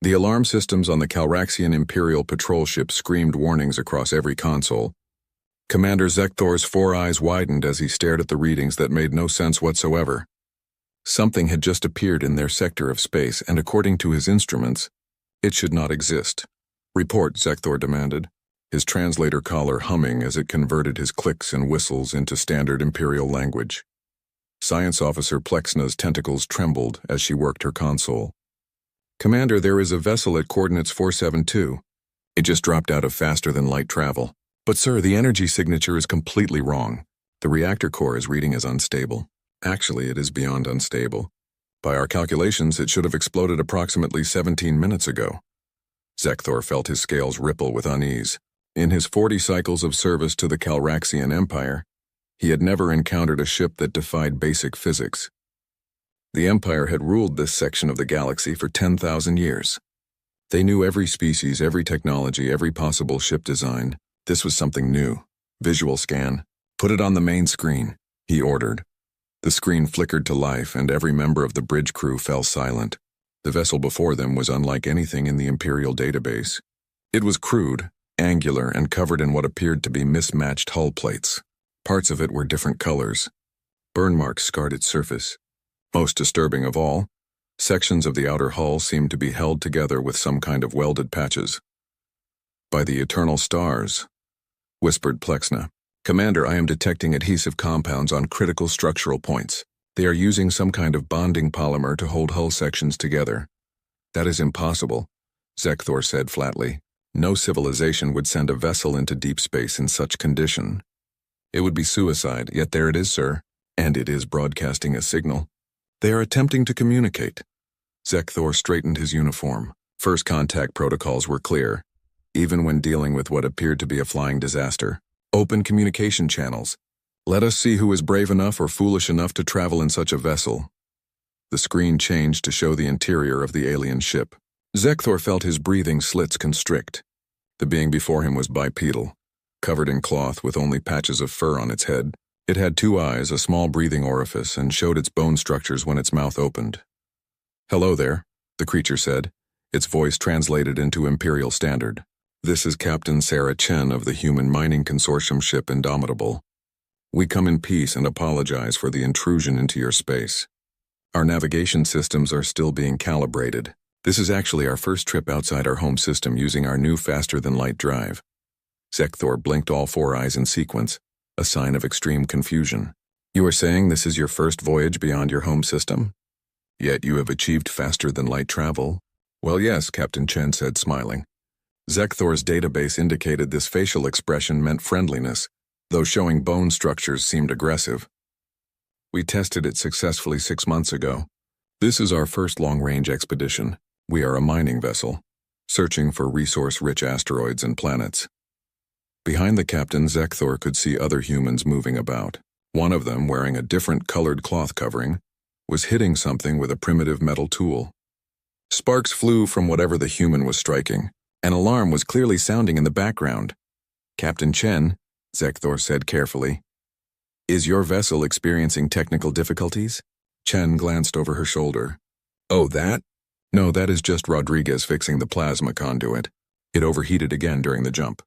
The alarm systems on the Calraxian Imperial patrol ship screamed warnings across every console. Commander Zekthor's four eyes widened as he stared at the readings that made no sense whatsoever. Something had just appeared in their sector of space, and according to his instruments, it should not exist. "Report," Zekthor demanded, his translator collar humming as it converted his clicks and whistles into standard Imperial language. Science Officer Plexna's tentacles trembled as she worked her console. "Commander, there is a vessel at coordinates 472. It just dropped out of faster-than-light travel. But sir, the energy signature is completely wrong. The reactor core is reading as unstable. Actually, it is beyond unstable. By our calculations, it should have exploded approximately 17 minutes ago." Zekthor felt his scales ripple with unease. In his 40 cycles of service to the Calraxian Empire, he had never encountered a ship that defied basic physics. The Empire had ruled this section of the galaxy for 10,000 years. They knew every species, every technology, every possible ship design. This was something new. "Visual scan. Put it on the main screen," he ordered. The screen flickered to life, and every member of the bridge crew fell silent. The vessel before them was unlike anything in the Imperial database. It was crude, angular, and covered in what appeared to be mismatched hull plates. Parts of it were different colors. Burn marks scarred its surface. Most disturbing of all, sections of the outer hull seemed to be held together with some kind of welded patches. "By the eternal stars," whispered Plexna. "Commander, I am detecting adhesive compounds on critical structural points. They are using some kind of bonding polymer to hold hull sections together." "That is impossible," Zekthor said flatly. "No civilization would send a vessel into deep space in such condition. It would be suicide, yet there it is, sir, and it is broadcasting a signal. They are attempting to communicate." Zekthor straightened his uniform. First contact protocols were clear, even when dealing with what appeared to be a flying disaster. "Open communication channels. Let us see who is brave enough or foolish enough to travel in such a vessel." The screen changed to show the interior of the alien ship. Zekthor felt his breathing slits constrict. The being before him was bipedal, covered in cloth with only patches of fur on its head. It had two eyes, a small breathing orifice, and showed its bone structures when its mouth opened. "Hello there," the creature said, its voice translated into Imperial Standard. "This is Captain Sarah Chen of the Human Mining Consortium ship Indomitable. We come in peace and apologize for the intrusion into your space. Our navigation systems are still being calibrated. This is actually our first trip outside our home system using our new faster-than-light drive." Zekthor blinked all four eyes in sequence, a sign of extreme confusion. "You are saying this is your first voyage beyond your home system? Yet you have achieved faster-than-light travel?" "Well, yes," Captain Chen said, smiling. Zekthor's database indicated this facial expression meant friendliness, though showing bone structures seemed aggressive. "We tested it successfully 6 months ago. This is our first long-range expedition. We are a mining vessel, searching for resource-rich asteroids and planets." Behind the captain, Zekthor could see other humans moving about. One of them, wearing a different colored cloth covering, was hitting something with a primitive metal tool. Sparks flew from whatever the human was striking. An alarm was clearly sounding in the background. "Captain Chen," Zekthor said carefully, "is your vessel experiencing technical difficulties?" Chen glanced over her shoulder. "Oh, that? No, that is just Rodriguez fixing the plasma conduit. It overheated again during the jump.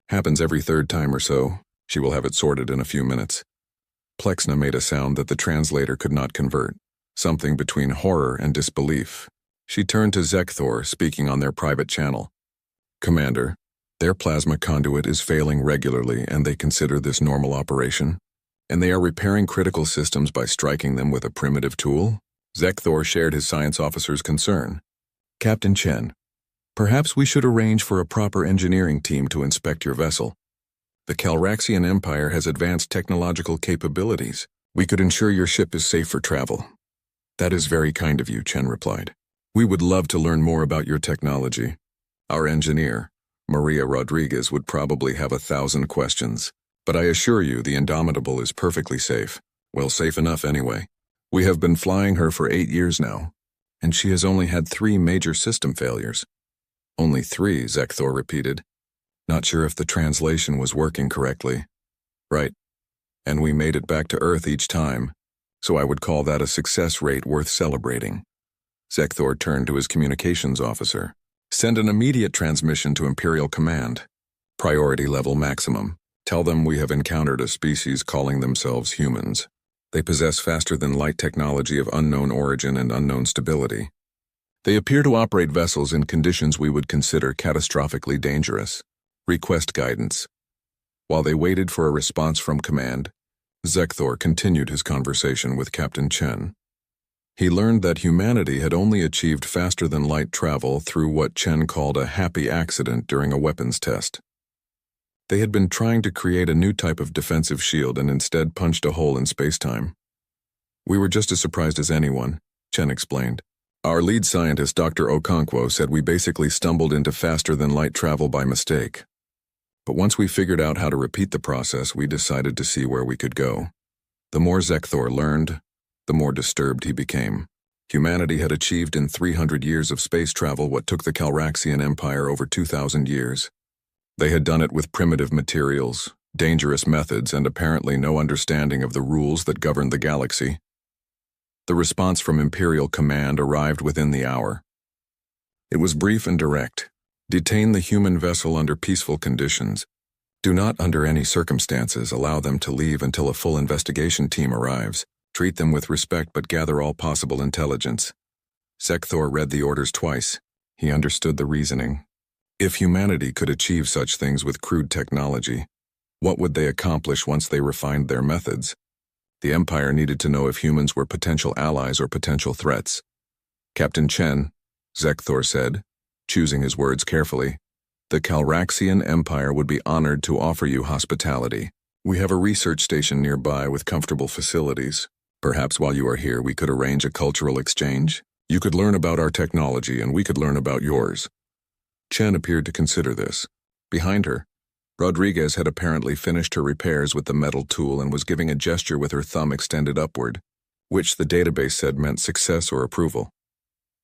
Happens every third time or so. She will have it sorted in a few minutes." Plexna made a sound that the translator could not convert, something between horror and disbelief. She turned to Zekthor, speaking on their private channel. "Commander, their plasma conduit is failing regularly, and they consider this normal operation? And they are repairing critical systems by striking them with a primitive tool?" Zekthor shared his science officer's concern. "Captain Chen, perhaps we should arrange for a proper engineering team to inspect your vessel. The Calraxian Empire has advanced technological capabilities. We could ensure your ship is safe for travel." "That is very kind of you," Chen replied. "We would love to learn more about your technology. Our engineer, Maria Rodriguez, would probably have 1,000 questions, but I assure you the Indomitable is perfectly safe. Well, safe enough anyway. We have been flying her for 8 years now, and she has only had 3 major system failures." "Only 3, Zekthor repeated. Not sure if the translation was working correctly. "Right. And we made it back to Earth each time, so I would call that a success rate worth celebrating." Zekthor turned to his communications officer. Send an immediate transmission to Imperial Command. Priority level maximum. Tell them we have encountered a species calling themselves humans. They possess faster-than-light technology of unknown origin and unknown stability. They appear to operate vessels in conditions we would consider catastrophically dangerous. Request guidance. While they waited for a response from command, Zekthor continued his conversation with Captain Chen. He learned that humanity had only achieved faster-than-light travel through what Chen called a happy accident during a weapons test. They had been trying to create a new type of defensive shield and instead punched a hole in space-time. We were just as surprised as anyone, Chen explained. Our lead scientist, Dr. Okonkwo, said we basically stumbled into faster-than-light travel by mistake. But once we figured out how to repeat the process, we decided to see where we could go. The more Zekthor learned, the more disturbed he became. Humanity had achieved in 300 years of space travel what took the Calraxian Empire over 2,000 years. They had done it with primitive materials, dangerous methods, and apparently no understanding of the rules that governed the galaxy. The response from Imperial Command arrived within the hour. It was brief and direct. Detain the human vessel under peaceful conditions. Do not, under any circumstances, allow them to leave until a full investigation team arrives. Treat them with respect but gather all possible intelligence. Zekthor read the orders twice. He understood the reasoning. If humanity could achieve such things with crude technology, what would they accomplish once they refined their methods? The Empire needed to know if humans were potential allies or potential threats. Captain Chen, Zekthor said, choosing his words carefully, the Calraxian Empire would be honored to offer you hospitality. We have a research station nearby with comfortable facilities. Perhaps while you are here we could arrange a cultural exchange. You could learn about our technology and we could learn about yours. Chen appeared to consider this. Behind her, Rodriguez had apparently finished her repairs with the metal tool and was giving a gesture with her thumb extended upward, which the database said meant success or approval.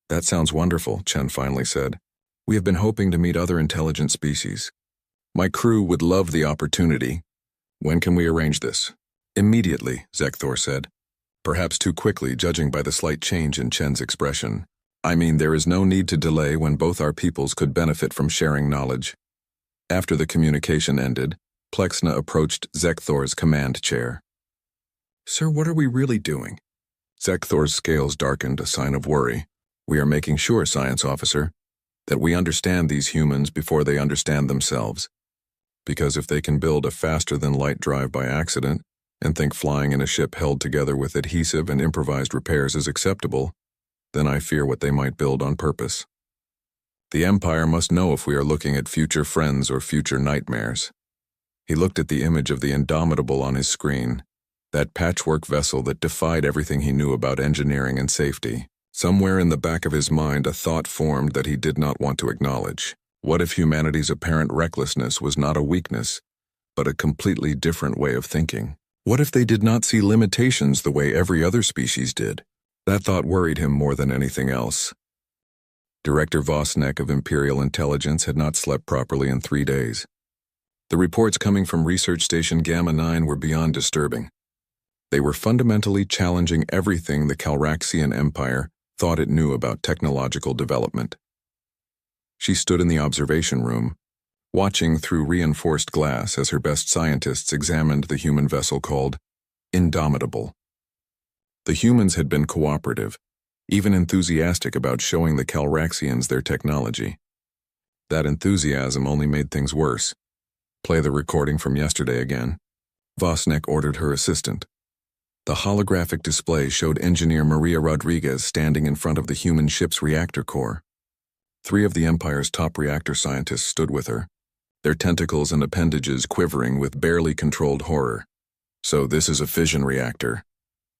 That sounds wonderful, Chen finally said. We have been hoping to meet other intelligent species. My crew would love the opportunity. When can we arrange this? Immediately, Zekthor said. Perhaps too quickly, judging by the slight change in Chen's expression. I mean, there is no need to delay when both our peoples could benefit from sharing knowledge. After the communication ended, Plexna approached Zekthor's command chair. Sir, what are we really doing? Zekthor's scales darkened, a sign of worry. We are making sure, Science Officer, that we understand these humans before they understand themselves. Because if they can build a faster-than-light drive by accident and think flying in a ship held together with adhesive and improvised repairs is acceptable, then I fear what they might build on purpose. The Empire must know if we are looking at future friends or future nightmares. He looked at the image of the Indomitable on his screen, that patchwork vessel that defied everything he knew about engineering and safety. Somewhere in the back of his mind a thought formed that he did not want to acknowledge. What if humanity's apparent recklessness was not a weakness, but a completely different way of thinking? What if they did not see limitations the way every other species did? That thought worried him more than anything else. Director Vosnek of Imperial Intelligence had not slept properly in 3 days. The reports coming from Research Station Gamma 9 were beyond disturbing. They were fundamentally challenging everything the Calraxian Empire thought it knew about technological development. She stood in the observation room, watching through reinforced glass as her best scientists examined the human vessel called Indomitable. The humans had been cooperative, even enthusiastic about showing the Calraxians their technology. That enthusiasm only made things worse. Play the recording from yesterday again. Vosnek ordered her assistant. The holographic display showed engineer Maria Rodriguez standing in front of the human ship's reactor core. 3 of the Empire's top reactor scientists stood with her, their tentacles and appendages quivering with barely controlled horror. So this is a fission reactor,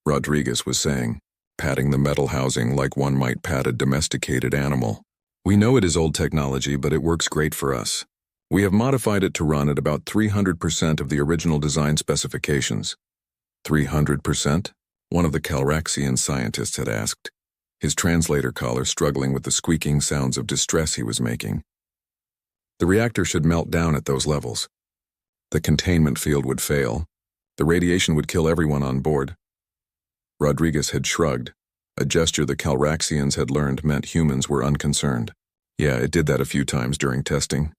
Rodriguez was saying, patting the metal housing like one might pat a domesticated animal. We know it is old technology, but it works great for us. We have modified it to run at about 300% of the original design specifications. 300%? One of the Calraxian scientists had asked, his translator collar struggling with the squeaking sounds of distress he was making. The reactor should melt down at those levels. The containment field would fail. The radiation would kill everyone on board. Rodriguez had shrugged, a gesture the Calraxians had learned meant humans were unconcerned. Yeah, it did that a few times during testing.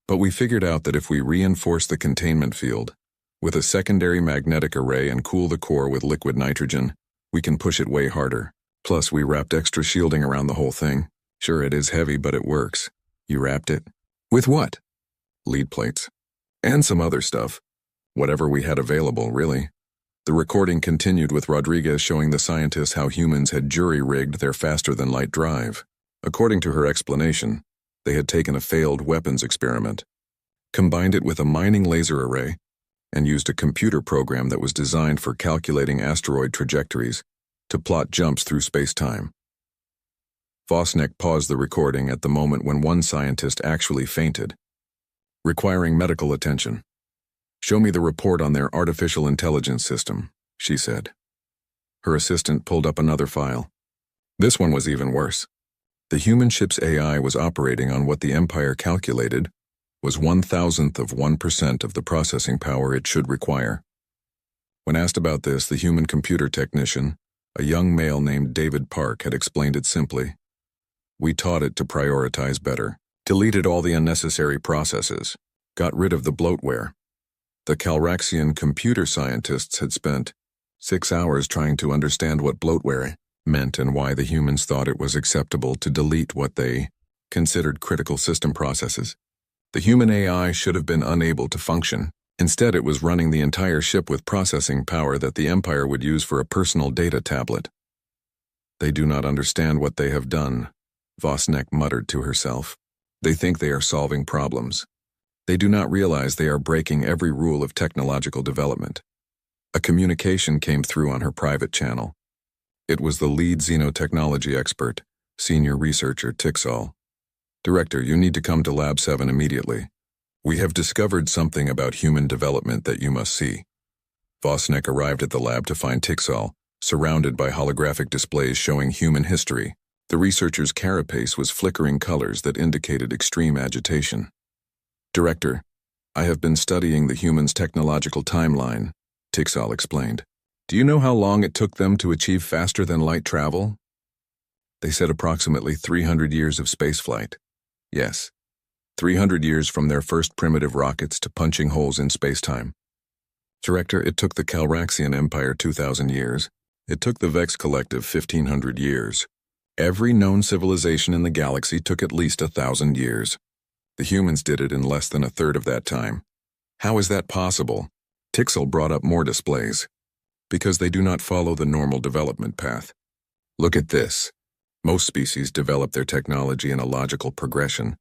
But we figured out that if we reinforce the containment field with a secondary magnetic array and cool the core with liquid nitrogen, we can push it way harder. Plus, we wrapped extra shielding around the whole thing. Sure, it is heavy, but it works. You wrapped it? With what? Lead plates. And some other stuff. Whatever we had available, really. The recording continued with Rodriguez showing the scientists how humans had jury-rigged their faster-than-light drive. According to her explanation, they had taken a failed weapons experiment, combined it with a mining laser array, and used a computer program that was designed for calculating asteroid trajectories to plot jumps through space-time. Vosnek paused the recording at the moment when one scientist actually fainted, requiring medical attention. "Show me the report on their artificial intelligence system," she said. Her assistant pulled up another file. This one was even worse. The human ship's AI was operating on what the Empire calculated was 1,000% of the processing power it should require. When asked about this, the human computer technician, a young male named David Park, had explained it simply. "We taught it to prioritize better, deleted all the unnecessary processes, got rid of the bloatware." The Calraxian computer scientists had spent 6 hours trying to understand what bloatware meant and why the humans thought it was acceptable to delete what they considered critical system processes. The human AI should have been unable to function. Instead, it was running the entire ship with processing power that the Empire would use for a personal data tablet. "They do not understand what they have done," Vosnek muttered to herself. "They think they are solving problems. They do not realize they are breaking every rule of technological development." A communication came through on her private channel. It was the lead xenotechnology expert, senior researcher Tixall. "Director, you need to come to Lab 7 immediately. We have discovered something about human development that you must see." Vosnek arrived at the lab to find Tixall, surrounded by holographic displays showing human history. The researcher's carapace was flickering colors that indicated extreme agitation. "Director, I have been studying the humans' technological timeline," Tixall explained. "Do you know how long it took them to achieve faster-than-light travel?" They said approximately 300 years of spaceflight. Yes, 300 years from their first primitive rockets to punching holes in spacetime. "Director, it took the Calraxian Empire 2,000 years. It took the Vex Collective 1,500 years. Every known civilization in the galaxy took at least 1,000 years. The humans did it in less than a third of that time. How is that possible?" Tixall brought up more displays. "Because they do not follow the normal development path. Look at this. Most species develop their technology in a logical progression.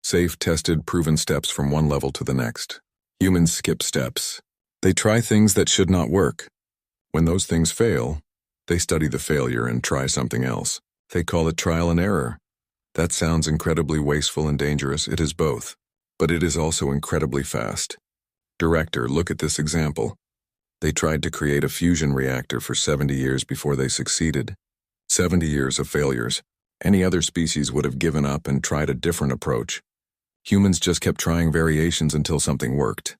Safe, tested, proven steps from one level to the next. Humans skip steps. They try things that should not work. When those things fail, they study the failure and try something else. They call it trial and error. That sounds incredibly wasteful and dangerous. It is both. But it is also incredibly fast. Director, look at this example. They tried to create a fusion reactor for 70 years before they succeeded. 70 years of failures. Any other species would have given up and tried a different approach. Humans just kept trying variations until something worked."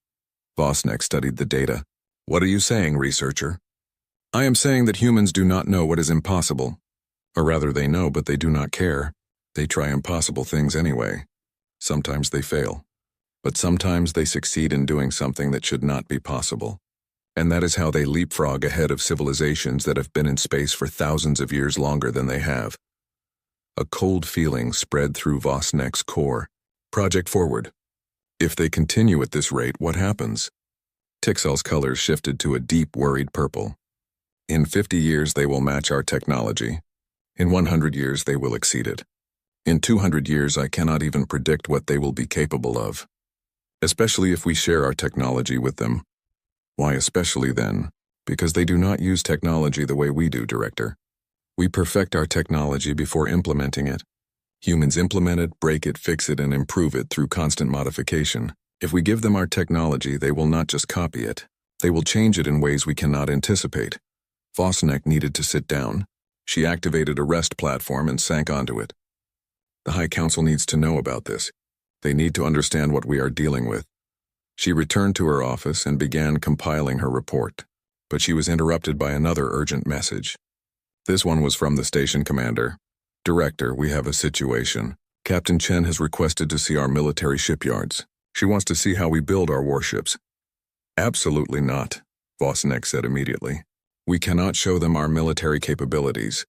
Vosnek studied the data. "What are you saying, researcher?" "I am saying that humans do not know what is impossible. Or rather, they know, but they do not care. They try impossible things anyway. Sometimes they fail. But sometimes they succeed in doing something that should not be possible. And that is how they leapfrog ahead of civilizations that have been in space for thousands of years longer than they have." A cold feeling spread through Vosnek's core. "Project forward. If they continue at this rate, what happens?" Tixall's colors shifted to a deep, worried purple. "In 50 years, they will match our technology. In 100 years, they will exceed it. In 200 years, I cannot even predict what they will be capable of. Especially if we share our technology with them." "Why especially then?" "Because they do not use technology the way we do, Director. We perfect our technology before implementing it. Humans implement it, break it, fix it, and improve it through constant modification. If we give them our technology, they will not just copy it. They will change it in ways we cannot anticipate." Vosnek needed to sit down. She activated a rest platform and sank onto it. "The High Council needs to know about this. They need to understand what we are dealing with." She returned to her office and began compiling her report, but she was interrupted by another urgent message. This one was from the station commander. "Director, we have a situation. Captain Chen has requested to see our military shipyards. She wants to see how we build our warships. Absolutely not, Vosnek said immediately. We cannot show them our military capabilities.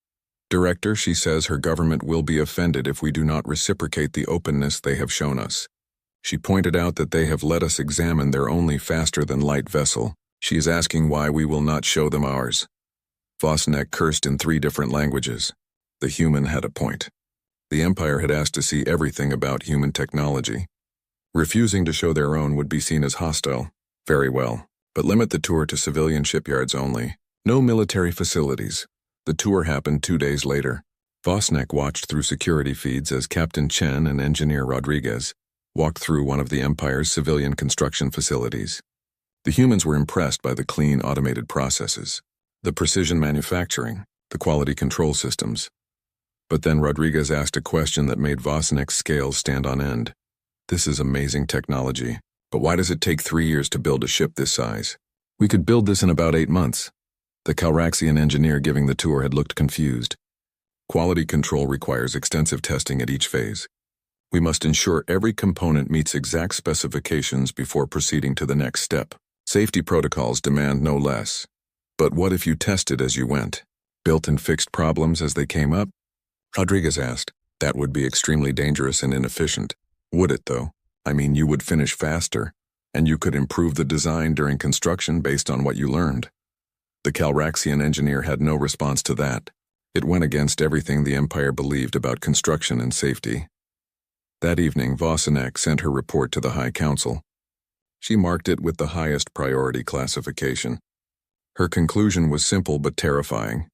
Director, she says her government will be offended if we do not reciprocate the openness they have shown us. She pointed out that they have let us examine their only faster-than-light vessel. She is asking why we will not show them ours. Vosnek cursed in 3 different languages. The human had a point. The Empire had asked to see everything about human technology. Refusing to show their own would be seen as hostile. Very well, but limit the tour to civilian shipyards only. No military facilities. The tour happened 2 days later. Vosnek watched through security feeds as Captain Chen and Engineer Rodriguez walked through one of the Empire's civilian construction facilities. The humans were impressed by the clean, automated processes, the precision manufacturing, the quality control systems. But then Rodriguez asked a question that made Vosnek's scales stand on end. This is amazing technology, but why does it take 3 years to build a ship this size? We could build this in about 8 months. The Calraxian engineer giving the tour had looked confused. Quality control requires extensive testing at each phase. We must ensure every component meets exact specifications before proceeding to the next step. Safety protocols demand no less. But what if you tested as you went? Built and fixed problems as they came up? Rodriguez asked. That would be extremely dangerous and inefficient. Would it, though? I mean, you would finish faster, and you could improve the design during construction based on what you learned. The Calraxian engineer had no response to that. It went against everything the Empire believed about construction and safety. That evening, Vosnek sent her report to the High Council. She marked it with the highest priority classification. Her conclusion was simple but terrifying.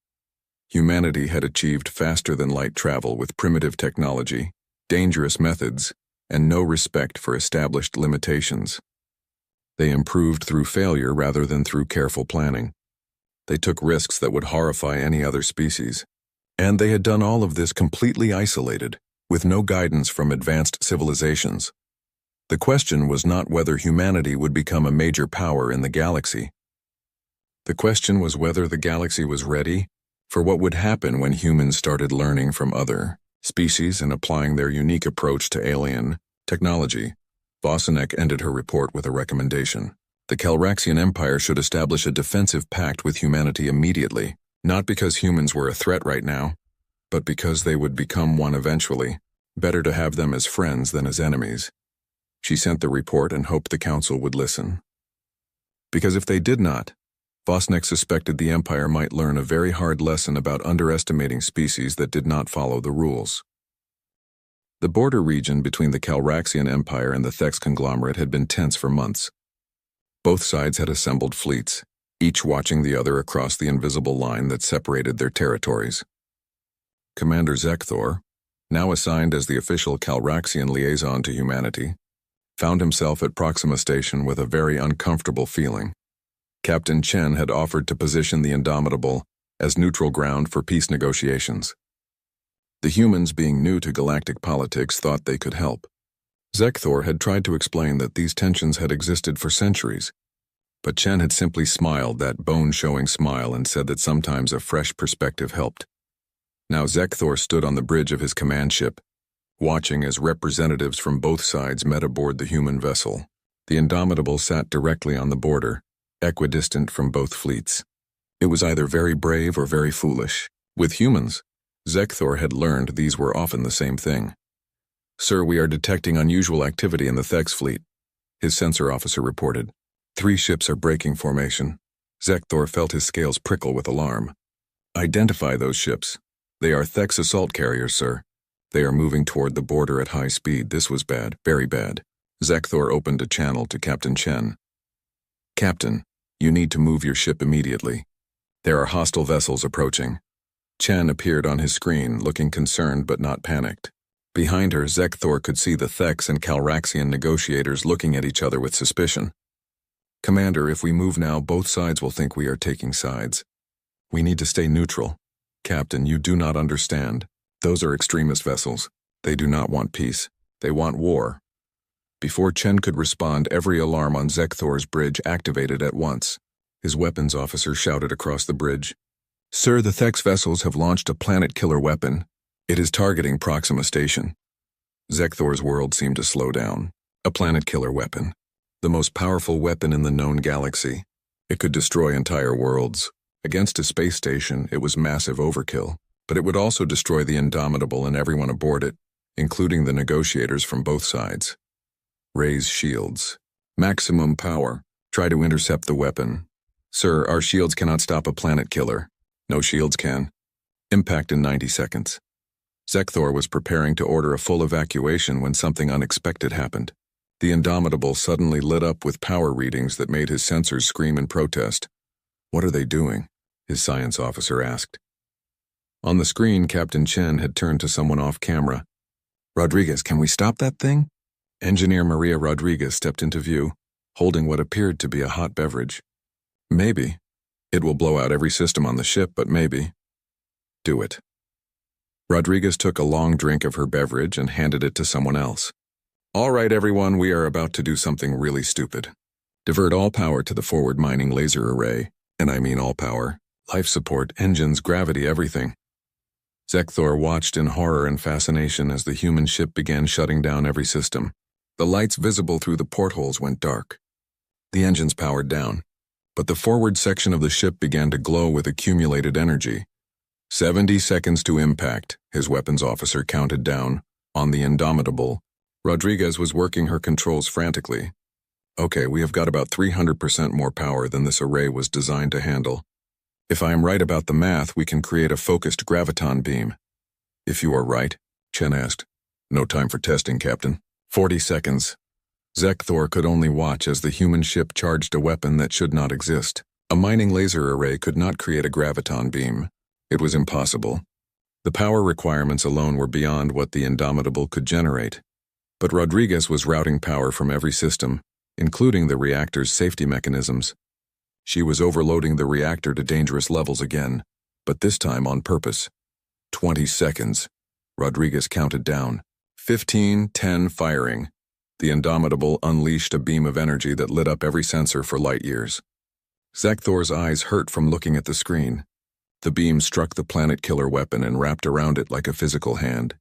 Humanity had achieved faster-than-light travel with primitive technology, dangerous methods, and no respect for established limitations. They improved through failure rather than through careful planning. They took risks that would horrify any other species. And they had done all of this completely isolated, with no guidance from advanced civilizations. The question was not whether humanity would become a major power in the galaxy. The question was whether the galaxy was ready for what would happen when humans started learning from other species and applying their unique approach to alien technology. Vosnek ended her report with a recommendation. The Calraxian Empire should establish a defensive pact with humanity immediately, not because humans were a threat right now, but because they would become one eventually. Better to have them as friends than as enemies. She sent the report and hoped the council would listen. Because if they did not, Vosnek suspected the Empire might learn a very hard lesson about underestimating species that did not follow the rules. The border region between the Calraxian Empire and the Thex conglomerate had been tense for months. Both sides had assembled fleets, each watching the other across the invisible line that separated their territories. Commander Zekthor, now assigned as the official Calraxian liaison to humanity, found himself at Proxima Station with a very uncomfortable feeling. Captain Chen had offered to position the Indomitable as neutral ground for peace negotiations. The humans, being new to galactic politics, thought they could help. Zekthor had tried to explain that these tensions had existed for centuries, but Chen had simply smiled that bone-showing smile and said that sometimes a fresh perspective helped. Now Zekthor stood on the bridge of his command ship, watching as representatives from both sides met aboard the human vessel. The Indomitable sat directly on the border, equidistant from both fleets. It was either very brave or very foolish. With humans, Zekthor had learned these were often the same thing. "Sir, we are detecting unusual activity in the Thex fleet," his sensor officer reported. 3 ships are breaking formation. Zekthor felt his scales prickle with alarm. "Identify those ships. They are Thex assault carriers, sir. They are moving toward the border at high speed. This was bad, very bad." Zekthor opened a channel to Captain Chen. "Captain, you need to move your ship immediately. There are hostile vessels approaching." Chen appeared on his screen, looking concerned but not panicked. Behind her, Zekthor could see the Thex and Calraxian negotiators looking at each other with suspicion. "Commander, if we move now, both sides will think we are taking sides. We need to stay neutral." "Captain, you do not understand. Those are extremist vessels. They do not want peace. They want war." Before Chen could respond, every alarm on Zekthor's bridge activated at once. His weapons officer shouted across the bridge, "Sir, the Thex vessels have launched a planet-killer weapon. It is targeting Proxima Station." Zekthor's world seemed to slow down. A planet-killer weapon. The most powerful weapon in the known galaxy. It could destroy entire worlds. Against a space station, it was massive overkill. But it would also destroy the Indomitable and everyone aboard it, including the negotiators from both sides. Raise shields. Maximum power. Try to intercept the weapon. Sir, our shields cannot stop a planet killer. No shields can. Impact in 90 seconds. Zekthor was preparing to order a full evacuation when something unexpected happened. The Indomitable suddenly lit up with power readings that made his sensors scream in protest. What are they doing? His science officer asked. On the screen, Captain Chen had turned to someone off camera. Rodriguez, can we stop that thing? Engineer Maria Rodriguez stepped into view, holding what appeared to be a hot beverage. Maybe. It will blow out every system on the ship, but maybe. Do it. Rodriguez took a long drink of her beverage and handed it to someone else. All right, everyone, we are about to do something really stupid. Divert all power to the forward mining laser array, and I mean all power. Life support, engines, gravity, everything. Zekthor watched in horror and fascination as the human ship began shutting down every system. The lights visible through the portholes went dark. The engines powered down, but the forward section of the ship began to glow with accumulated energy. 70 seconds to impact, his weapons officer counted down. On the Indomitable, Rodriguez was working her controls frantically. Okay, we have got about 300% more power than this array was designed to handle. If I am right about the math, we can create a focused graviton beam. If you are right, Chen asked. No time for testing, Captain. 40 seconds. Zekthor could only watch as the human ship charged a weapon that should not exist. A mining laser array could not create a graviton beam. It was impossible. The power requirements alone were beyond what the Indomitable could generate. But Rodriguez was routing power from every system, including the reactor's safety mechanisms. She was overloading the reactor to dangerous levels again, but this time on purpose. 20 seconds. Rodriguez counted down. 15, 10, firing. The Indomitable unleashed a beam of energy that lit up every sensor for light years. Zekthor's eyes hurt from looking at the screen. The beam struck the planet-killer weapon and wrapped around it like a physical hand.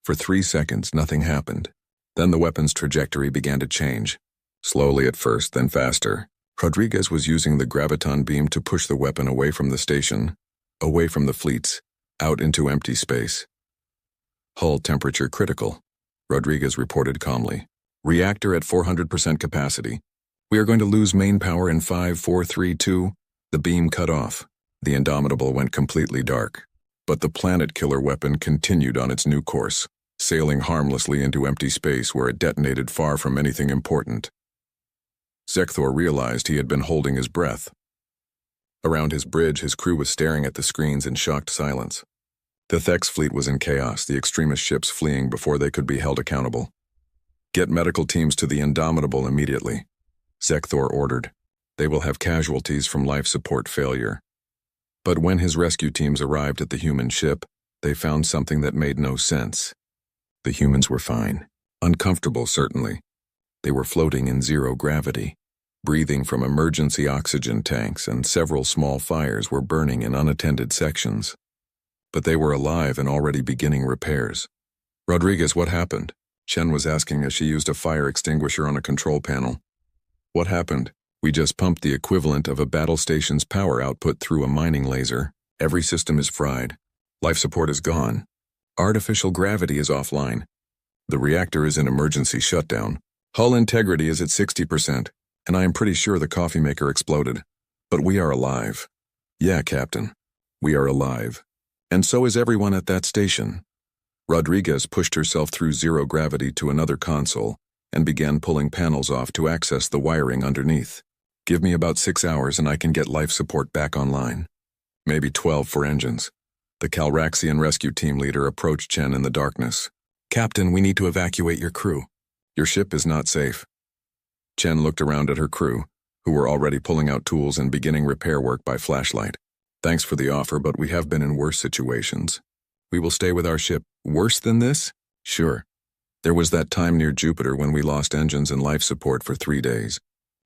For 3 seconds, nothing happened. Then the weapon's trajectory began to change. Slowly at first, then faster. Rodriguez was using the graviton beam to push the weapon away from the station, away from the fleets, out into empty space. Hull temperature critical, Rodriguez reported calmly. Reactor at 400% capacity. We are going to lose main power in 5, 4, 3, 2. The beam cut off. The Indomitable went completely dark. But the planet-killer weapon continued on its new course, sailing harmlessly into empty space where it detonated far from anything important. Zekthor realized he had been holding his breath. Around his bridge, his crew was staring at the screens in shocked silence. The Thex fleet was in chaos, the extremist ships fleeing before they could be held accountable. Get medical teams to the Indomitable immediately, Zekthor ordered. They will have casualties from life support failure. But when his rescue teams arrived at the human ship, they found something that made no sense. The humans were fine. Uncomfortable, certainly. They were floating in zero gravity, breathing from emergency oxygen tanks, and several small fires were burning in unattended sections. But they were alive and already beginning repairs. Rodriguez, what happened? Chen was asking as she used a fire extinguisher on a control panel. What happened? We just pumped the equivalent of a battle station's power output through a mining laser. Every system is fried. Life support is gone. Artificial gravity is offline. The reactor is in emergency shutdown. Hull integrity is at 60%, and I am pretty sure the coffee maker exploded. But we are alive. Yeah, Captain. We are alive. And so is everyone at that station. Rodriguez pushed herself through zero gravity to another console and began pulling panels off to access the wiring underneath. Give me about 6 hours and I can get life support back online. Maybe 12 for engines. The Calraxian rescue team leader approached Chen in the darkness. Captain, we need to evacuate your crew. Your ship is not safe. Chen looked around at her crew, who were already pulling out tools and beginning repair work by flashlight. Thanks for the offer, but we have been in worse situations. We will stay with our ship. Worse than this? Sure. There was that time near Jupiter when we lost engines and life support for 3 days.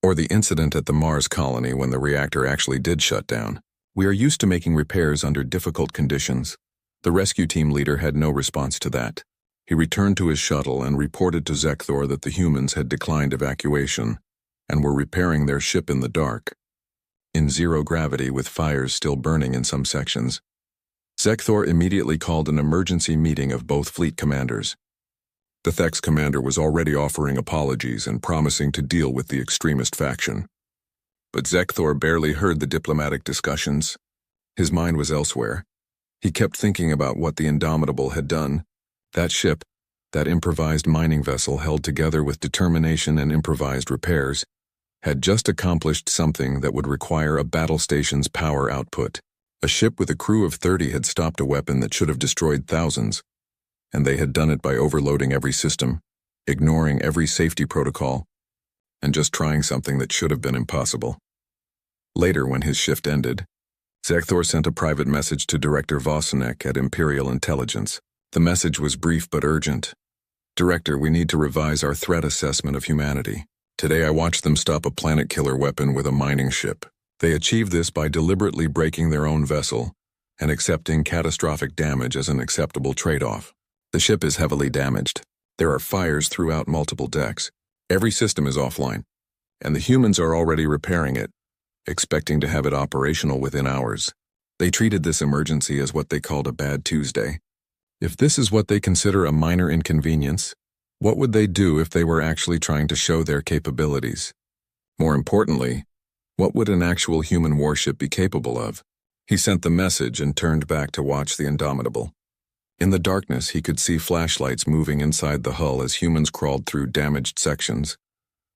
Or the incident at the Mars colony when the reactor actually did shut down. We are used to making repairs under difficult conditions. The rescue team leader had no response to that. He returned to his shuttle and reported to Zekthor that the humans had declined evacuation and were repairing their ship in the dark, in zero gravity with fires still burning in some sections. Zekthor immediately called an emergency meeting of both fleet commanders. The Thek's commander was already offering apologies and promising to deal with the extremist faction. But Zekthor barely heard the diplomatic discussions. His mind was elsewhere. He kept thinking about what the Indomitable had done. That ship, that improvised mining vessel held together with determination and improvised repairs, had just accomplished something that would require a battle station's power output. A ship with a crew of 30 had stopped a weapon that should have destroyed thousands, and they had done it by overloading every system, ignoring every safety protocol, and just trying something that should have been impossible. Later, when his shift ended, Zekthor sent a private message to Director Vosenek at Imperial Intelligence. The message was brief but urgent. Director, we need to revise our threat assessment of humanity. Today I watched them stop a planet-killer weapon with a mining ship. They achieved this by deliberately breaking their own vessel and accepting catastrophic damage as an acceptable trade-off. The ship is heavily damaged. There are fires throughout multiple decks. Every system is offline, and the humans are already repairing it, expecting to have it operational within hours. They treated this emergency as what they called a bad Tuesday. If this is what they consider a minor inconvenience, what would they do if they were actually trying to show their capabilities? More importantly, what would an actual human warship be capable of? He sent the message and turned back to watch the Indomitable. In the darkness, he could see flashlights moving inside the hull as humans crawled through damaged sections,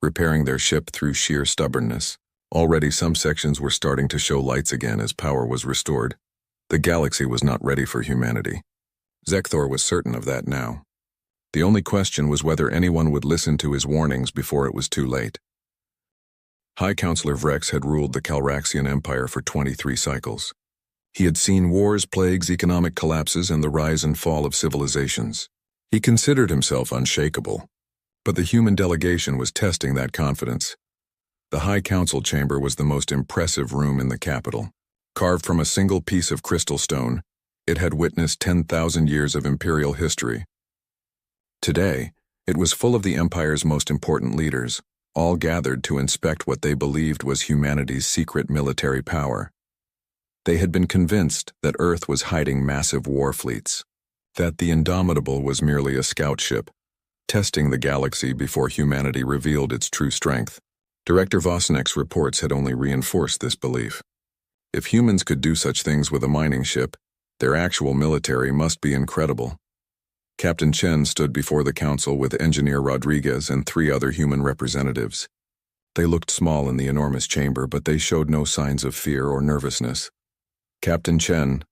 repairing their ship through sheer stubbornness. Already some sections were starting to show lights again as power was restored. The galaxy was not ready for humanity. Zekthor was certain of that now. The only question was whether anyone would listen to his warnings before it was too late. High Counselor Vrex had ruled the Calraxian Empire for 23 cycles. He had seen wars, plagues, economic collapses, and the rise and fall of civilizations. He considered himself unshakable, but the human delegation was testing that confidence. The High Council chamber was the most impressive room in the capital. Carved from a single piece of crystal stone, it had witnessed 10,000 years of imperial history. Today, it was full of the Empire's most important leaders, all gathered to inspect what they believed was humanity's secret military power. They had been convinced that Earth was hiding massive war fleets, that the Indomitable was merely a scout ship, testing the galaxy before humanity revealed its true strength. Director Vosenek's reports had only reinforced this belief. If humans could do such things with a mining ship, their actual military must be incredible. Captain Chen stood before the council with Engineer Rodriguez and 3 other human representatives. They looked small in the enormous chamber, but they showed no signs of fear or nervousness. Captain Chen,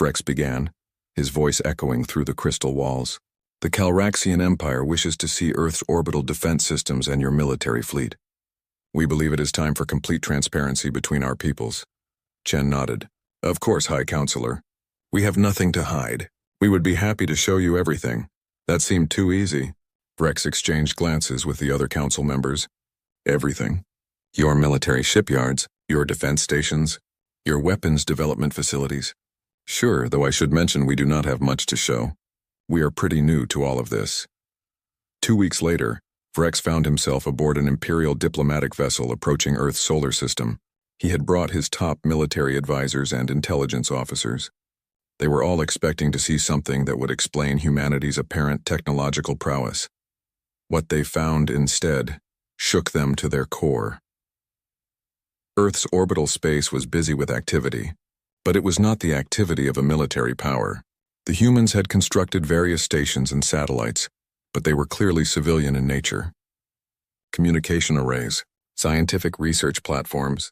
Vrex began, his voice echoing through the crystal walls. The Calraxian Empire wishes to see Earth's orbital defense systems and your military fleet. We believe it is time for complete transparency between our peoples. Chen nodded. Of course, High Counselor. We have nothing to hide. We would be happy to show you everything. That seemed too easy. Vrex exchanged glances with the other council members. Everything. Your military shipyards, your defense stations, your weapons development facilities. Sure, though I should mention we do not have much to show. We are pretty new to all of this. 2 weeks later, Vrex found himself aboard an Imperial diplomatic vessel approaching Earth's solar system. He had brought his top military advisors and intelligence officers. They were all expecting to see something that would explain humanity's apparent technological prowess. What they found instead shook them to their core. Earth's orbital space was busy with activity, but it was not the activity of a military power. The humans had constructed various stations and satellites, but they were clearly civilian in nature. Communication arrays, scientific research platforms,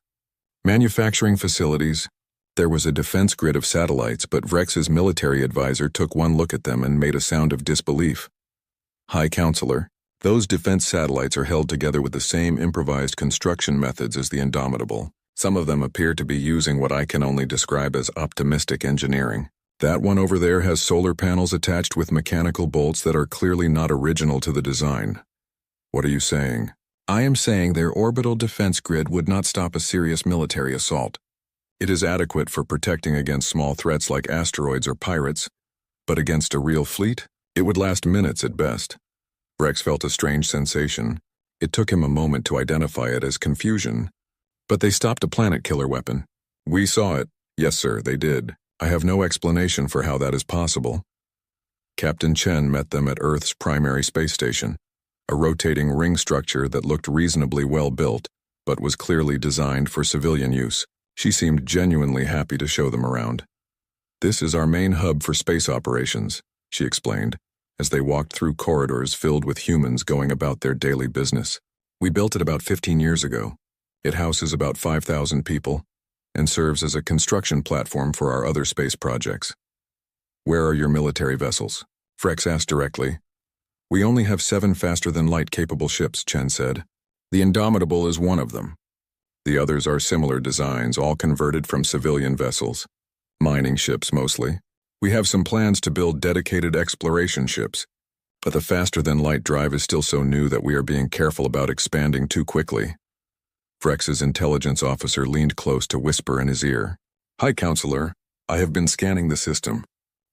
manufacturing facilities. There was a defense grid of satellites, but Vrex's military advisor took one look at them and made a sound of disbelief. High Counselor, those defense satellites are held together with the same improvised construction methods as the Indomitable. Some of them appear to be using what I can only describe as optimistic engineering. That one over there has solar panels attached with mechanical bolts that are clearly not original to the design. What are you saying? I am saying their orbital defense grid would not stop a serious military assault. It is adequate for protecting against small threats like asteroids or pirates, but against a real fleet? It would last minutes at best. Rex felt a strange sensation. It took him a moment to identify it as confusion. But they stopped a planet-killer weapon. We saw it. Yes, sir, they did. I have no explanation for how that is possible. Captain Chen met them at Earth's primary space station, a rotating ring structure that looked reasonably well built, but was clearly designed for civilian use. She seemed genuinely happy to show them around. This is our main hub for space operations, she explained, as they walked through corridors filled with humans going about their daily business. We built it about 15 years ago. It houses about 5,000 people and serves as a construction platform for our other space projects. Where are your military vessels? Frex asked directly. We only have 7 faster-than-light capable ships, Chen said. The Indomitable is one of them. The others are similar designs, all converted from civilian vessels. Mining ships, mostly. We have some plans to build dedicated exploration ships, but the faster-than-light drive is still so new that we are being careful about expanding too quickly. Frex's intelligence officer leaned close to whisper in his ear. Hi, Counselor. I have been scanning the system.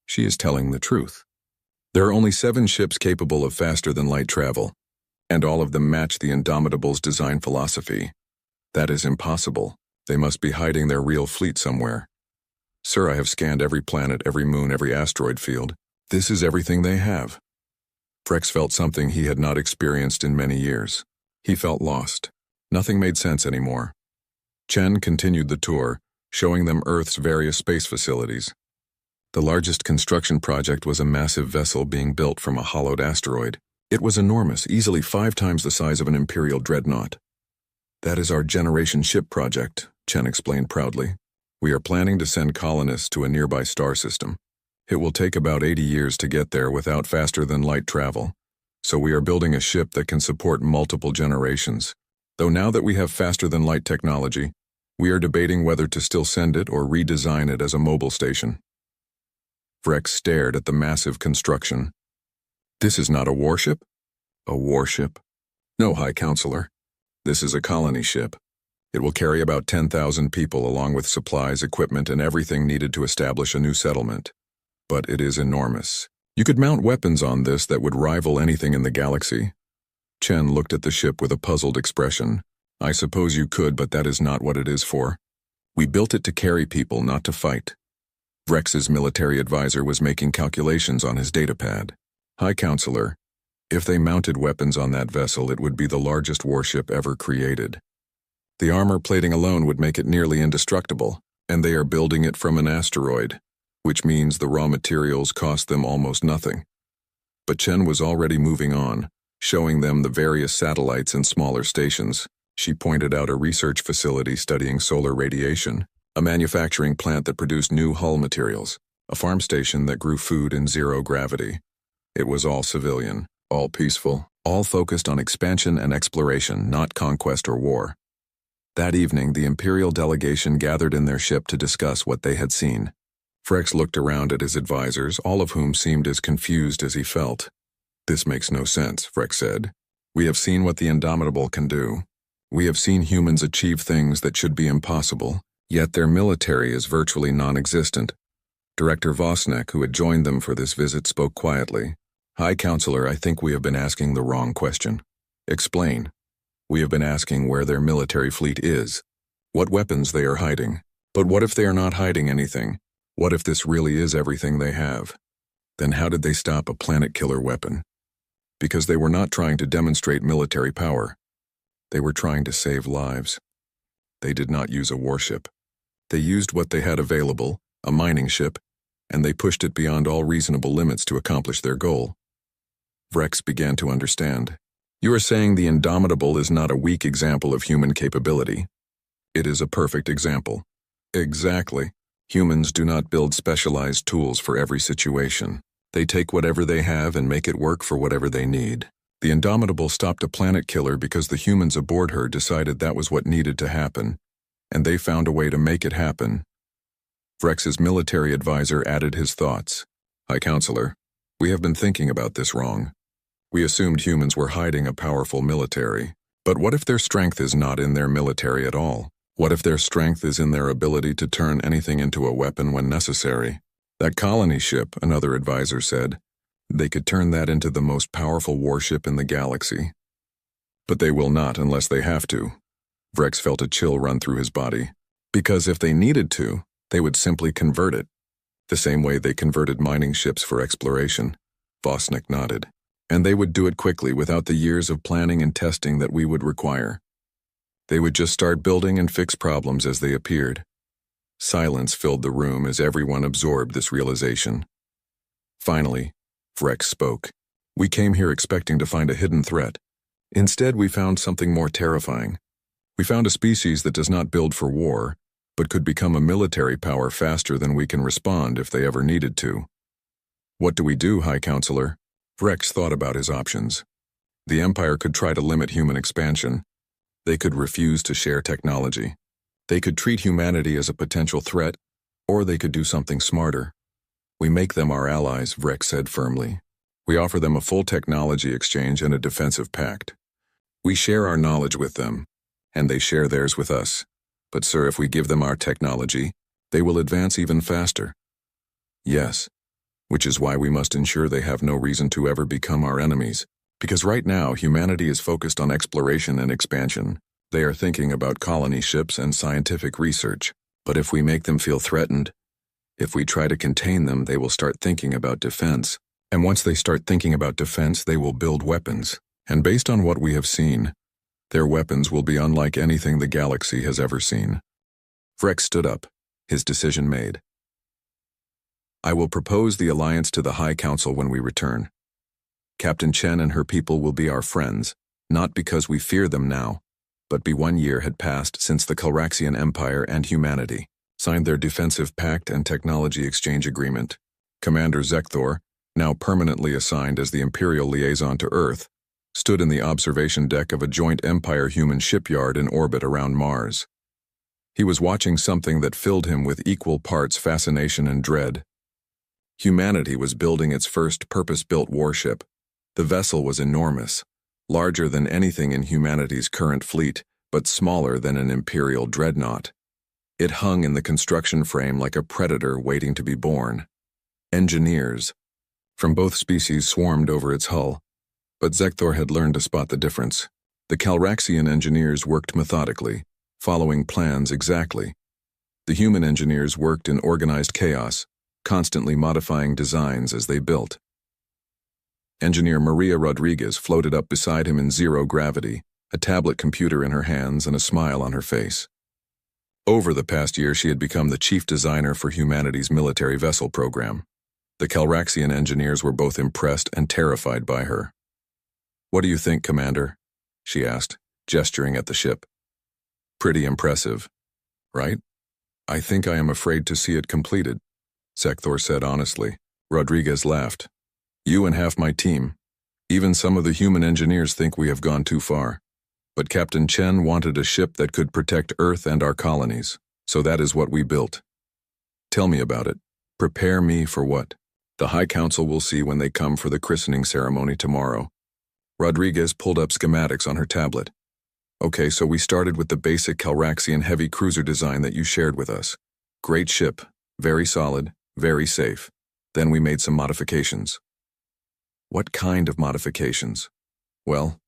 She is telling the truth. There are only 7 ships capable of faster-than-light travel, and all of them match the Indomitable's design philosophy. That is impossible. They must be hiding their real fleet somewhere. Sir, I have scanned every planet, every moon, every asteroid field. This is everything they have. Frex felt something he had not experienced in many years. He felt lost. Nothing made sense anymore. Chen continued the tour, showing them Earth's various space facilities. The largest construction project was a massive vessel being built from a hollowed asteroid. It was enormous, easily 5 times the size of an Imperial dreadnought. That is our generation ship project, Chen explained proudly. We are planning to send colonists to a nearby star system. It will take about 80 years to get there without faster-than-light travel, so we are building a ship that can support multiple generations. Though now that we have faster-than-light technology, we are debating whether to still send it or redesign it as a mobile station. Frex stared at the massive construction. This is not a warship? A warship? No, High Counselor. This is a colony ship. It will carry about 10,000 people along with supplies, equipment, and everything needed to establish a new settlement. But it is enormous. You could mount weapons on this that would rival anything in the galaxy. Chen looked at the ship with a puzzled expression. I suppose you could, but that is not what it is for. We built it to carry people, not to fight. Vrex's military advisor was making calculations on his datapad. High Counselor, if they mounted weapons on that vessel, it would be the largest warship ever created. The armor plating alone would make it nearly indestructible, and they are building it from an asteroid, which means the raw materials cost them almost nothing. But Chen was already moving on, showing them the various satellites and smaller stations. She pointed out a research facility studying solar radiation, a manufacturing plant that produced new hull materials, a farm station that grew food in zero gravity. It was all civilian, all peaceful, all focused on expansion and exploration, not conquest or war. That evening, the Imperial delegation gathered in their ship to discuss what they had seen. Frex looked around at his advisors, all of whom seemed as confused as he felt. This makes no sense, Frex said. We have seen what the Indomitable can do. We have seen humans achieve things that should be impossible, yet their military is virtually non-existent. Director Vosnek, who had joined them for this visit, spoke quietly. High Counselor, I think we have been asking the wrong question. Explain. We have been asking where their military fleet is, what weapons they are hiding. But what if they are not hiding anything? What if this really is everything they have? Then how did they stop a planet-killer weapon? Because they were not trying to demonstrate military power. They were trying to save lives. They did not use a warship. They used what they had available, a mining ship, and they pushed it beyond all reasonable limits to accomplish their goal. Vrex began to understand. You are saying the Indomitable is not a weak example of human capability. It is a perfect example. Exactly. Humans do not build specialized tools for every situation. They take whatever they have and make it work for whatever they need. The Indomitable stopped a planet killer because the humans aboard her decided that was what needed to happen, and they found a way to make it happen. Vrex's military advisor added his thoughts. High Counselor, we have been thinking about this wrong. We assumed humans were hiding a powerful military. But what if their strength is not in their military at all? What if their strength is in their ability to turn anything into a weapon when necessary? That colony ship, another advisor said, They could turn that into the most powerful warship in the galaxy. But they will not unless they have to. Vrex felt a chill run through his body. Because if they needed to, they would simply convert it. The same way they converted mining ships for exploration. Vosnik nodded. And they would do it quickly without the years of planning and testing that we would require. They would just start building and fix problems as they appeared. Silence filled the room as everyone absorbed this realization. Finally, Vrex spoke. We came here expecting to find a hidden threat. Instead, we found something more terrifying. We found a species that does not build for war, but could become a military power faster than we can respond if they ever needed to. What do we do, High Counselor? Vrex thought about his options. The Empire could try to limit human expansion. They could refuse to share technology. They could treat humanity as a potential threat, or they could do something smarter. We make them our allies, Vrex said firmly. We offer them a full technology exchange and a defensive pact. We share our knowledge with them, and they share theirs with us. But sir, if we give them our technology, they will advance even faster. Yes, which is why we must ensure they have no reason to ever become our enemies. Because right now, humanity is focused on exploration and expansion. They are thinking about colony ships and scientific research. But if we make them feel threatened, if we try to contain them, they will start thinking about defense. And once they start thinking about defense, they will build weapons. And based on what we have seen, their weapons will be unlike anything the galaxy has ever seen. Vrex stood up, his decision made. I will propose the alliance to the High Council when we return. Captain Chen and her people will be our friends, not because we fear them now, but 1 year had passed since the Calraxian Empire and humanity signed their defensive pact and technology exchange agreement. Commander Zekthor, now permanently assigned as the Imperial liaison to Earth, stood in the observation deck of a joint Empire-human shipyard in orbit around Mars. He was watching something that filled him with equal parts fascination and dread. Humanity was building its first purpose-built warship. The vessel was enormous, larger than anything in humanity's current fleet, but smaller than an Imperial dreadnought. It hung in the construction frame like a predator waiting to be born. Engineers from both species swarmed over its hull, but Zekthor had learned to spot the difference. The Calraxian engineers worked methodically, following plans exactly. The human engineers worked in organized chaos, constantly modifying designs as they built. Engineer Maria Rodriguez floated up beside him in zero gravity, a tablet computer in her hands and a smile on her face. Over the past year, she had become the chief designer for humanity's military vessel program. The Calraxian engineers were both impressed and terrified by her. What do you think, Commander? She asked, gesturing at the ship. Pretty impressive, right? I think I am afraid to see it completed, Zekthor said honestly. Rodriguez laughed. You and half my team. Even some of the human engineers think we have gone too far. But Captain Chen wanted a ship that could protect Earth and our colonies, so that is what we built. Tell me about it. Prepare me for what? The High Council will see when they come for the christening ceremony tomorrow. Rodriguez pulled up schematics on her tablet. Okay, so we started with the basic Calraxian heavy cruiser design that you shared with us. Great ship, very solid, very safe. Then we made some modifications. What kind of modifications? Well,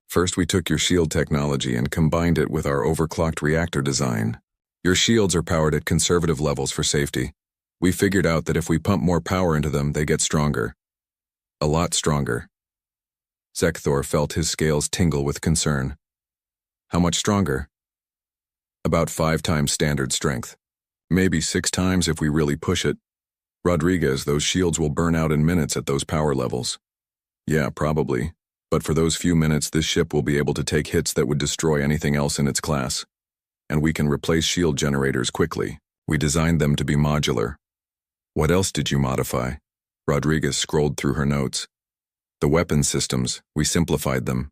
first we took your shield technology and combined it with our overclocked reactor design. Your shields are powered at conservative levels for safety. We figured out that if we pump more power into them, they get stronger. A lot stronger. Zekthor felt his scales tingle with concern. How much stronger? About 5 times standard strength. Maybe 6 times if we really push it. Rodriguez, those shields will burn out in minutes at those power levels. Yeah, probably. But for those few minutes, this ship will be able to take hits that would destroy anything else in its class. And we can replace shield generators quickly. We designed them to be modular. What else did you modify? Rodriguez scrolled through her notes. The weapon systems, we simplified them.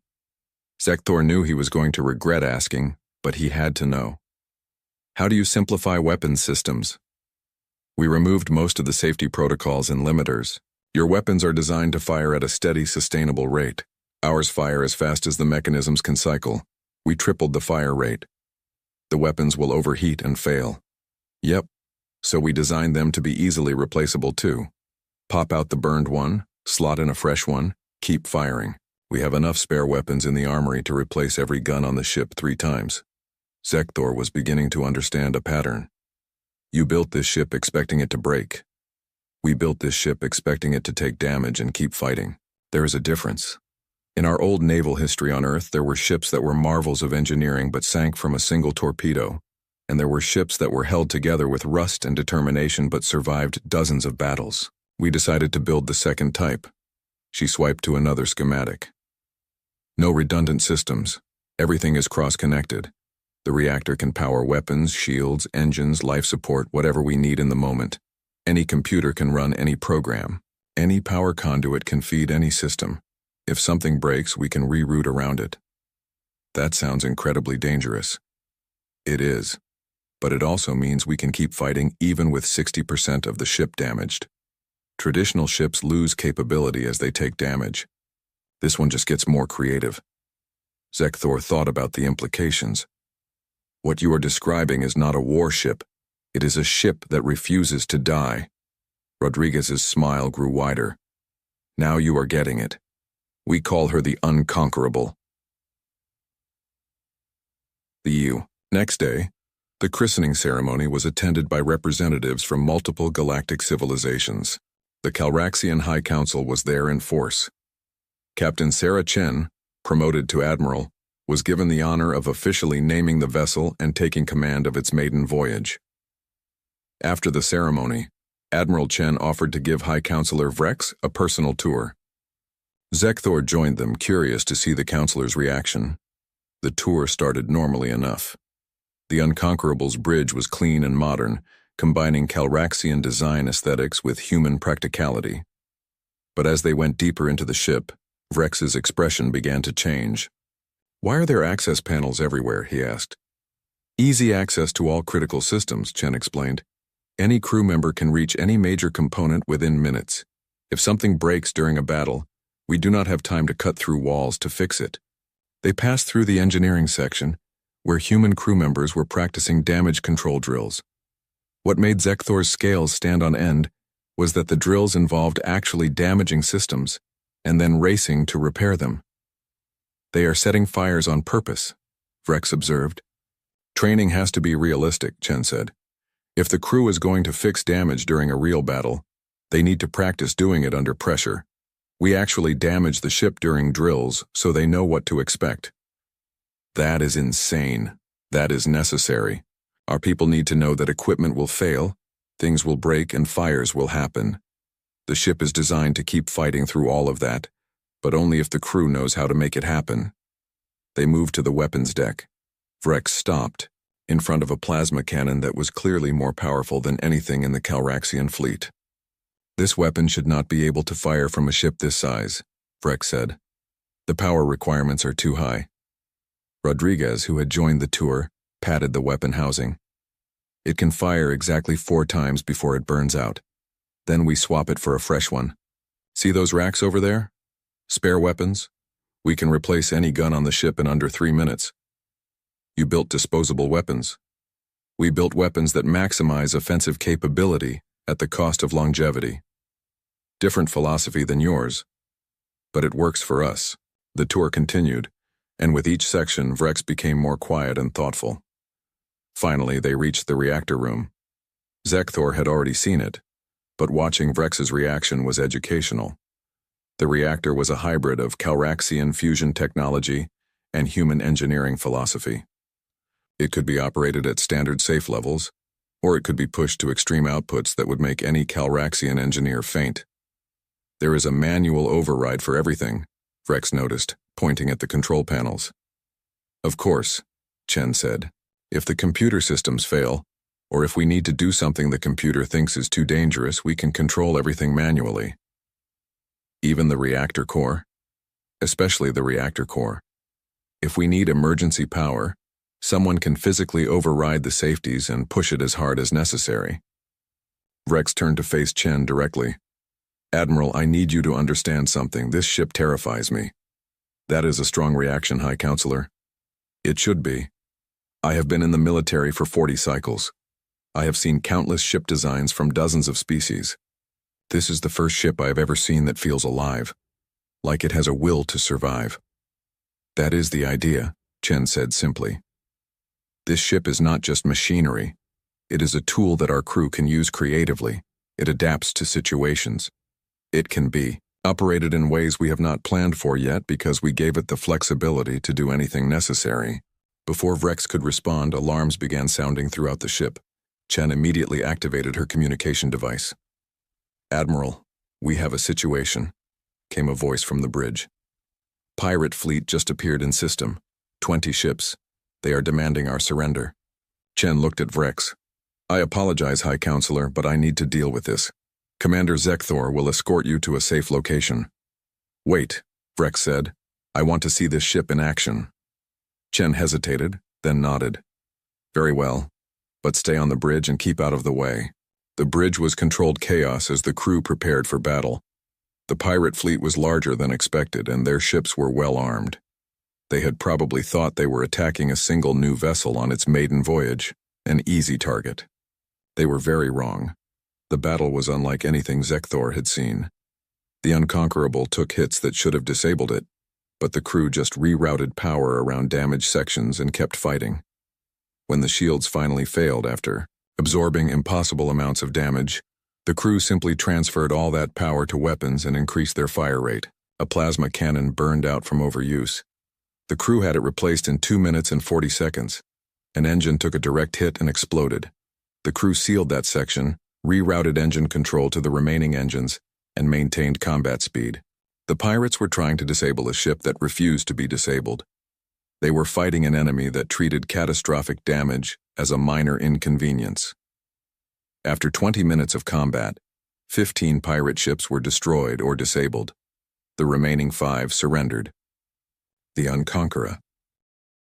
Zekthor knew he was going to regret asking, but he had to know. How do you simplify weapons systems? We removed most of the safety protocols and limiters. Your weapons are designed to fire at a steady, sustainable rate. Ours fire as fast as the mechanisms can cycle. We tripled the fire rate. The weapons will overheat and fail. Yep, so we designed them to be easily replaceable too. Pop out the burned one, Slot in a fresh one, keep firing. We have enough spare weapons in the armory to replace every gun on the ship 3 times. Zekthor was beginning to understand a pattern. You built this ship expecting it to break. We built this ship expecting it to take damage and keep fighting. There is a difference. In our old naval history on Earth, there were ships that were marvels of engineering but sank from a single torpedo, and there were ships that were held together with rust and determination but survived dozens of battles. We decided to build the second type. She swiped to another schematic. No redundant systems. Everything is cross-connected. The reactor can power weapons, shields, engines, life support, whatever we need in the moment. Any computer can run any program. Any power conduit can feed any system. If something breaks, we can reroute around it. That sounds incredibly dangerous. It is. But it also means we can keep fighting even with 60% of the ship damaged. Traditional ships lose capability as they take damage. This one just gets more creative. Zekthor thought about the implications. What you are describing is not a warship. It is a ship that refuses to die. Rodriguez's smile grew wider. Now you are getting it. We call her the Unconquerable. Next day, the christening ceremony was attended by representatives from multiple galactic civilizations. The Calraxian High Council was there in force. Captain Sarah Chen, promoted to admiral, was given the honor of officially naming the vessel and taking command of its maiden voyage. After the ceremony, Admiral Chen offered to give High Counselor Vrex a personal tour. Zekthor joined them, curious to see the counselor's reaction. The tour started normally enough. The Unconquerable's bridge was clean and modern, combining Calraxian design aesthetics with human practicality. But as they went deeper into the ship, Vrex's expression began to change. "Why are there access panels everywhere?" he asked. "Easy access to all critical systems," Chen explained. "Any crew member can reach any major component within minutes. If something breaks during a battle, we do not have time to cut through walls to fix it." They passed through the engineering section, where human crew members were practicing damage control drills. What made Zekthor's scales stand on end was that the drills involved actually damaging systems and then racing to repair them. "They are setting fires on purpose," Vrex observed. "Training has to be realistic," Chen said. "If the crew is going to fix damage during a real battle, they need to practice doing it under pressure. We actually damage the ship during drills so they know what to expect." "That is insane. That is necessary. Our people need to know that equipment will fail, things will break, and fires will happen. The ship is designed to keep fighting through all of that, but only if the crew knows how to make it happen." They moved to the weapons deck. Vrex stopped, in front of a plasma cannon that was clearly more powerful than anything in the Calraxian fleet. "This weapon should not be able to fire from a ship this size," Vrex said. "The power requirements are too high." Rodriguez, who had joined the tour, patted the weapon housing. "It can fire exactly 4 times before it burns out. Then we swap it for a fresh one. See those racks over there? Spare weapons? We can replace any gun on the ship in under 3 minutes." "You built disposable weapons." "We built weapons that maximize offensive capability at the cost of longevity. Different philosophy than yours. But it works for us." The tour continued, and with each section, Vrex became more quiet and thoughtful. Finally, they reached the reactor room. Zekthor had already seen it, but watching Vrex's reaction was educational. The reactor was a hybrid of Calraxian fusion technology and human engineering philosophy. It could be operated at standard safe levels, or it could be pushed to extreme outputs that would make any Calraxian engineer faint. "There is a manual override for everything," Vrex noticed, pointing at the control panels. "Of course," Chen said. "If the computer systems fail, or if we need to do something the computer thinks is too dangerous, we can control everything manually." "Even the reactor core?" "Especially the reactor core. If we need emergency power, someone can physically override the safeties and push it as hard as necessary." Vrex turned to face Chen directly. "Admiral, I need you to understand something. This ship terrifies me." "That is a strong reaction, High Counselor." "It should be. I have been in the military for 40 cycles. I have seen countless ship designs from dozens of species. This is the first ship I have ever seen that feels alive, like it has a will to survive. That is the idea, Chen said simply. This ship is not just machinery. It is a tool that our crew can use creatively. It adapts to situations. It can be operated in ways we have not planned for yet because we gave it the flexibility to do anything necessary. Before Vrex could respond, alarms began sounding throughout the ship. Chen immediately activated her communication device. "Admiral, we have a situation," came a voice from the bridge. "Pirate fleet just appeared in system. 20 ships. They are demanding our surrender." Chen looked at Vrex. "I apologize, High Counselor, but I need to deal with this. Commander Zekthor will escort you to a safe location." "Wait," Vrex said. "I want to see this ship in action." Chen hesitated, then nodded. "Very well, but stay on the bridge and keep out of the way." The bridge was controlled chaos as the crew prepared for battle. The pirate fleet was larger than expected, and their ships were well armed. They had probably thought they were attacking a single new vessel on its maiden voyage, an easy target. They were very wrong. The battle was unlike anything Zekthor had seen. The Unconquerable took hits that should have disabled it, but the crew just rerouted power around damaged sections and kept fighting. When the shields finally failed after absorbing impossible amounts of damage, the crew simply transferred all that power to weapons and increased their fire rate. A plasma cannon burned out from overuse. The crew had it replaced in 2 minutes and 40 seconds. An engine took a direct hit and exploded. The crew sealed that section, rerouted engine control to the remaining engines, and maintained combat speed. The pirates were trying to disable a ship that refused to be disabled. They were fighting an enemy that treated catastrophic damage as a minor inconvenience. After 20 minutes of combat, 15 pirate ships were destroyed or disabled. The remaining 5 surrendered. The Unconqueror,